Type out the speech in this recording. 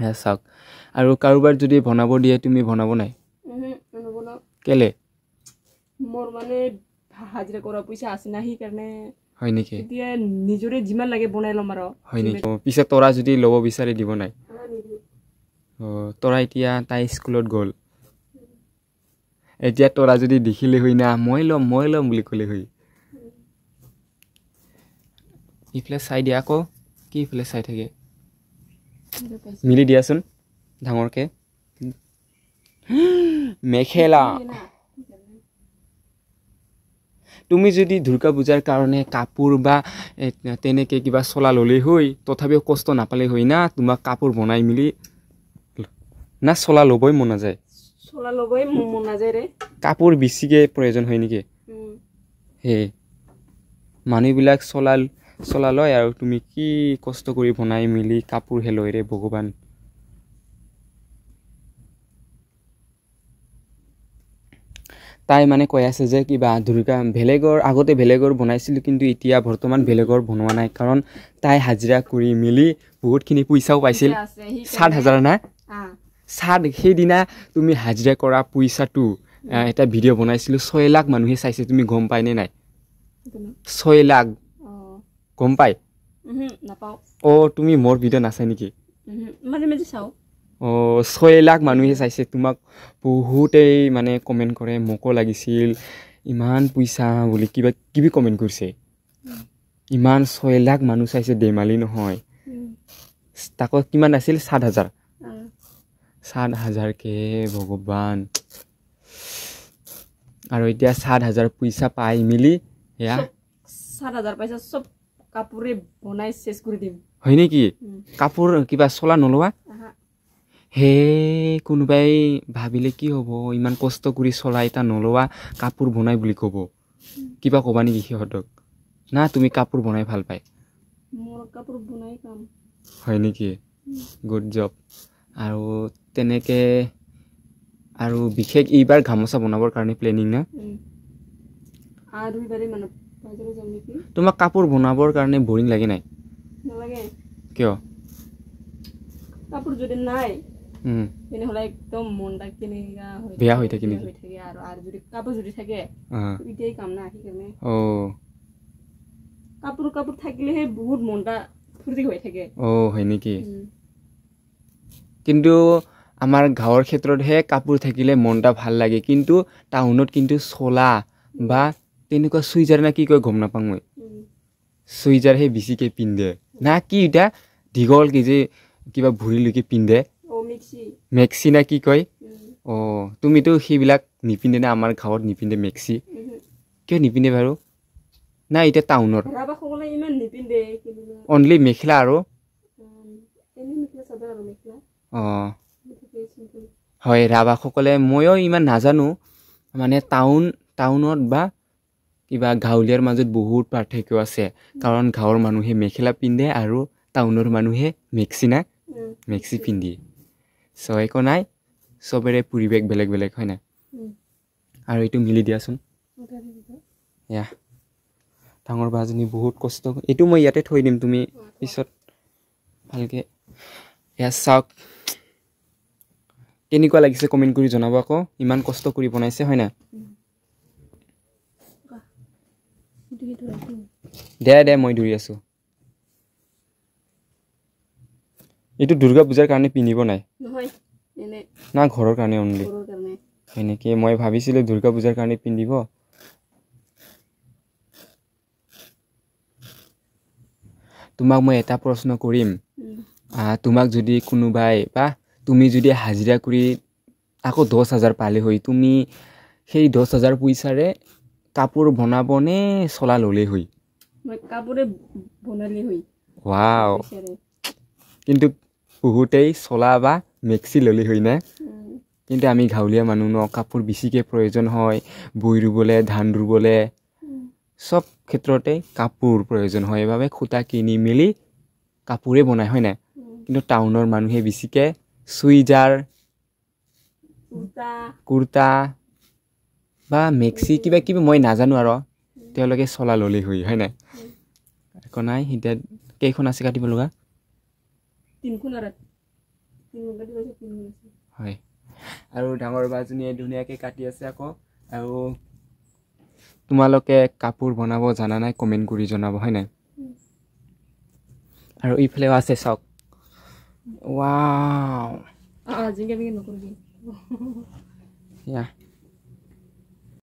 হ্যাঁ চাওক আৰু কাৰোবাৰ যদি বনাব দিয়ে তুমি বনাব নাই কেলে মোৰ মানে হাজিৰা কৰা পইচা আছে না সেইকাৰণে হয় নেকি এতিয়া নিজৰে যিমান লাগে বনাই ল'ম আৰু হয় নেকি পিছে তৰা যদি ল'ব বিচাৰে দিব নাই তৰা এতিয়া তাই স্কুলত গ'ল এতিয়া তৰা যদি দেখিলে হৈ না মই ল'ম বুলি ক'লে হৈ ইফালে চাই দিয়া আকৌ কি ইফালে চাই থাকে মিলি দিয়াচোন ডাঙৰকে মেখেলা তুমি যদি দুৰ্গা পূজাৰ কাৰণে কাপোৰ বা তেনেকে কিবা চলা ল'লে হৈ তথাপিও কষ্ট নাপালে হৈ না তোমাক কাপোৰ বনাই মিলি না চলা ল'বই মন নাযায় ৰে কাপোৰ বেছিকে প্ৰয়োজন হয় নেকি হে মানুহবিলাক চলা লয় আৰু তুমি কি কষ্ট কৰি বনাই মিলি কাপোৰ হে লয় ৰে ভগৱান তাই মানে কৈ আছে যে কিবা দুৰ্গা বেলেগৰ আগতে বেলেগৰ বনাইছিল কিন্তু এতিয়া বৰ্তমান বেলেগৰ বনোৱা নাই কাৰণ তাই হাজিৰা কৰি মিলি বহুতখিনি পইচাও পাইছিল ৭,০০০ না সেইদিনা তুমি হাজিৰা কৰা পইচাটো এটা ভিডিঅ' বনাইছিলো ৬ লাখ মানুহে চাইছে তুমি গম পাই নে নাই ৬ লাখ গম পাই তুমি মোৰ ভিডিঅ' নাচাই নেকি চাওঁ ৬ লাখ মানুহে চাইছে তোমাক বহুতেই মানে কমেণ্ট কৰে মোকো লাগিছিল ইমান পইচা বুলি কিবা কিবি কমেণ্ট কৰিছে ইমান ৬ লাখ মানুহ চাইছে ধেমালি নহয় তাকো কিমান আছিল ৭,০০০ ৭,০০০কে ভগৱান আৰু এতিয়া ৭,০০০ পইচা পাই মিলি এয়া ৭,০০০ পইচা সব কাপোৰে বনাই শেষ কৰি দিম হয় নেকি কাপোৰ কিবা চলা নলোৱা হে কোনোবাই ভাবিলে কি হ'ব ইমান কষ্ট কৰি চলা এটা নলোৱা কাপোৰ বনাই বুলি ক'ব কিবা ক'বা নেকি সিহঁতক না তুমি কাপোৰ বনাই ভাল পাই মোৰ কাপোৰ বনাই কাম হয় নেকি গুড জব আৰু তেনেকে আৰু বিশেষ এইবাৰ গামোচা বনাবৰ কাৰণে প্লেনিং না আৰু ইবাৰে মানে বাজাৰত যাম নেকি তোমাক কাপোৰ বনাবৰ কাৰণে বৰিং লাগে নাই নালাগে কিয় কাপোৰ যদি নাই তেনেহ'লে একদম মনটা কেনেকা বেয়া হৈ থাকে নেকি আৰু যদি কাপোৰ যদি থাকে এতিয়াই কাম না সেইকাৰণে কাপোৰ থাকিলেহে বহুত মনটা ফূৰ্তি হৈ থাকে হয় নেকি কিন্তু আমাৰ গাঁৱৰ ক্ষেত্ৰতহে কাপোৰ থাকিলে মনটা ভাল লাগে কিন্তু টাউনত কিন্তু চলা বা তেনেকুৱা চুইজাৰ না কি কয় গম নাপাওঁ মই চুইজাৰহে বেছিকে পিন্ধে না কি এতিয়া দীঘল কি যে কিবা ভৰিলৈকে পিন্ধে মেক্সি না কি কয় তুমিতো সেইবিলাক নিপিন্ধে না আমাৰ গাঁৱত নিপিন্ধে মেক্সি কিয় নিপিন্ধে বাৰু না এতিয়া টাউনত অনলি মেখেলা আৰু হয় ৰাভাসকলে ময়ো ইমান নাজানো মানে টাউনত বা কিবা গাঁৱলীয়াৰ মাজত বহুত পাৰ্থক্য আছে কাৰণ গাঁৱৰ মানুহে মেখেলা পিন্ধে আৰু টাউনৰ মানুহে মেক্সি পিন্ধে একো নাই চবৰে পৰিৱেশ বেলেগ বেলেগ হয় নাই আৰু এইটো মিলি দিয়াচোন এয়া ডাঙৰ বাজনী বহুত কষ্ট এইটো মই ইয়াতে থৈ দিম তুমি পিছত ভালকে এয়া চাওক কেনেকুৱা লাগিছে কমেণ্ট কৰি জনাব আকৌ ইমান কষ্ট কৰি বনাইছে হয় না দে মই ধৰি আছো এইটো দুৰ্গা পূজাৰ কাৰণে পিন্ধিব নাই না ঘৰৰ কাৰণে অনলি হয় নেকি মই ভাবিছিলো দুৰ্গা পূজাৰ কাৰণে পিন্ধিব তোমাক মই এটা প্ৰশ্ন কৰিম তোমাক যদি কোনোবাই বা তুমি যদি হাজিৰা কৰি আকৌ 10,000 পালে হৈ তুমি সেই 10,000 পইচাৰে কাপোৰ বনাবনে চলা ল'লে হৈ মই কাপোৰে বনালে হৈ ওয়াও কিন্তু বহুতেই চলা বা মেক্সি ল'লে হৈ না কিন্তু আমি গাঁৱলীয়া মানুহ ন কাপোৰ বেছিকে প্ৰয়োজন হয় বৈ ৰুবলে ধান ৰুবলে সব ক্ষেত্ৰতে কাপোৰ প্ৰয়োজন হয় বাবে খুঁটা কিনি মিলি কাপোৰে বনাই হয় না কিন্তু টাউনৰ মানুহে বেছিকে চুইজাৰ কুৰ্তা বা মেক্সি কিবা কিবি মই নাজানো আৰু তেওঁলোকে চলা ল'লে হয় না একো নাই এতিয়া কেইখন আছে কাটিব লগা 3 ঘণ্টা দি গৈছে 3 ঘণ্টা হয় আৰু ডাঙৰ বাজনীয়ে ধুনীয়াকৈ কাটি আছে আকৌ আৰু তোমালোকে কাপোৰ বনাব জানা নাই কমেণ্ট কৰি জনাব হয় নাই আৰু ইফালেও আছে চাওক ৱাও জিংকে বিংকে নকৰিবি ইয়া